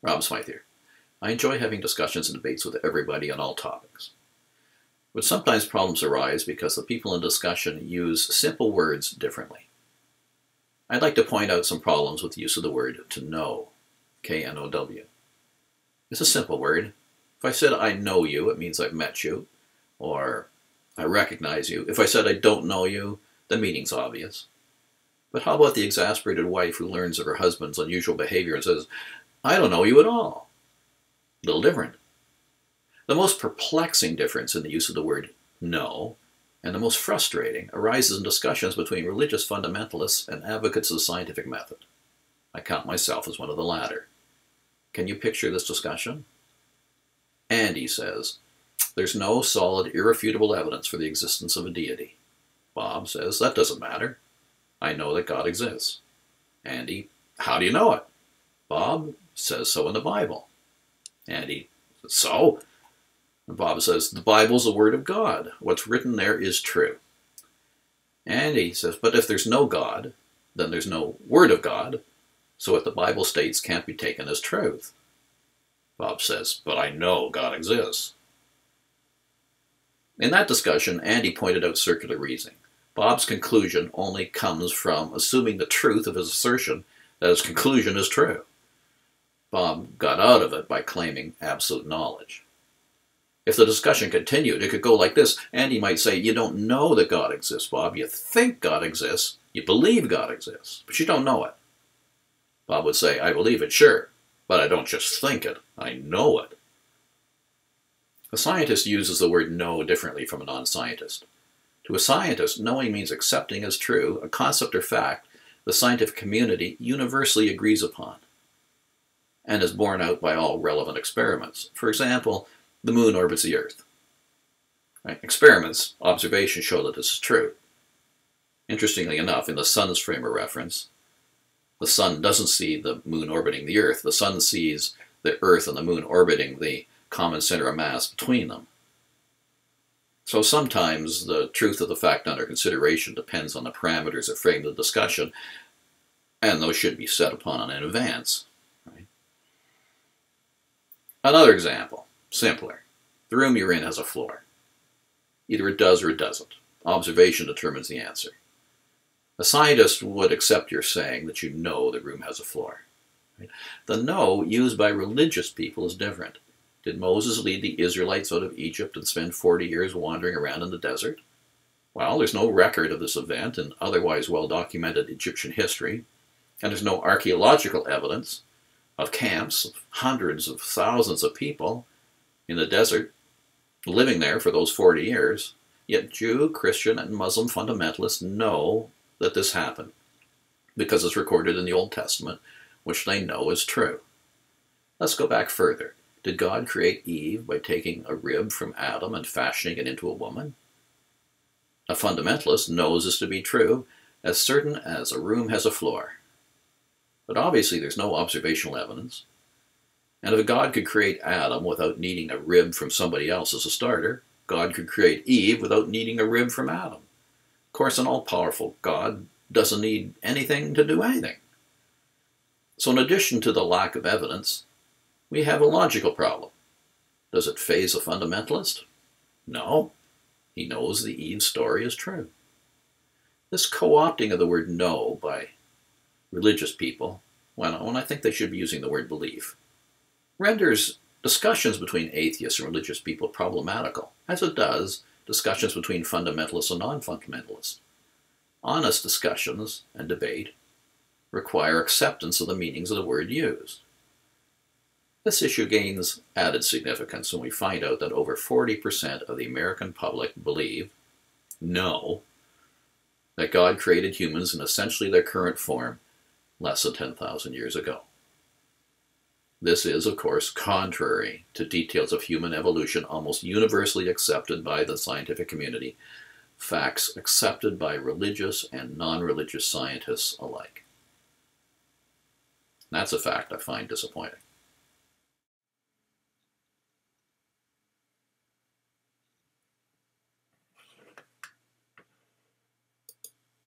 Rob Smythe here. I enjoy having discussions and debates with everybody on all topics. But sometimes problems arise because the people in discussion use simple words differently. I'd like to point out some problems with the use of the word to know, K-N-O-W. It's a simple word. If I said I know you, it means I've met you, or I recognize you. If I said I don't know you, the meaning's obvious. But how about the exasperated wife who learns of her husband's unusual behavior and says, I don't know you at all? A little different. The most perplexing difference in the use of the word know, and the most frustrating, arises in discussions between religious fundamentalists and advocates of the scientific method. I count myself as one of the latter. Can you picture this discussion? Andy says, there's no solid, irrefutable evidence for the existence of a deity. Bob says, that doesn't matter. I know that God exists. Andy, how do you know it? Bob says so in the Bible. Andy, so? And Bob says, the Bible's the Word of God. What's written there is true. Andy says, but if there's no God, then there's no Word of God, so what the Bible states can't be taken as truth. Bob says, but I know God exists. In that discussion, Andy pointed out circular reasoning. Bob's conclusion only comes from assuming the truth of his assertion that his conclusion is true. Bob got out of it by claiming absolute knowledge. If the discussion continued, it could go like this. Andy might say, you don't know that God exists, Bob. You think God exists. You believe God exists, but you don't know it. Bob would say, I believe it, sure, but I don't just think it. I know it. A scientist uses the word know differently from a non-scientist. To a scientist, knowing means accepting as true a concept or fact the scientific community universally agrees upon and is borne out by all relevant experiments. For example, the moon orbits the Earth. Right? Experiments, observations show that this is true. Interestingly enough, in the sun's frame of reference, the sun doesn't see the moon orbiting the Earth. The sun sees the Earth and the moon orbiting the common center of mass between them. So sometimes the truth of the fact under consideration depends on the parameters that frame the discussion, and those should be set upon in advance. Right? Another example, simpler. The room you're in has a floor. Either it does or it doesn't. Observation determines the answer. A scientist would accept your saying that you know the room has a floor. Right? The know used by religious people is different. Did Moses lead the Israelites out of Egypt and spend 40 years wandering around in the desert? Well, there's no record of this event in otherwise well-documented Egyptian history, and there's no archaeological evidence of camps of hundreds of thousands of people in the desert living there for those 40 years. Yet Jew, Christian, and Muslim fundamentalists know that this happened because it's recorded in the Old Testament, which they know is true. Let's go back further. Did God create Eve by taking a rib from Adam and fashioning it into a woman? A fundamentalist knows this to be true, as certain as a room has a floor. But obviously there's no observational evidence. And if God could create Adam without needing a rib from somebody else as a starter, God could create Eve without needing a rib from Adam. Of course, an all-powerful God doesn't need anything to do anything. So in addition to the lack of evidence, we have a logical problem. Does it faze a fundamentalist? No. He knows the Eve story is true. This co-opting of the word know by religious people, when I think they should be using the word belief, renders discussions between atheists and religious people problematical, as it does discussions between fundamentalists and non-fundamentalists. Honest discussions and debate require acceptance of the meanings of the word used. This issue gains added significance when we find out that over 40% of the American public know, that God created humans in essentially their current form less than 10,000 years ago. This is, of course, contrary to details of human evolution almost universally accepted by the scientific community, facts accepted by religious and non-religious scientists alike. That's a fact I find disappointing.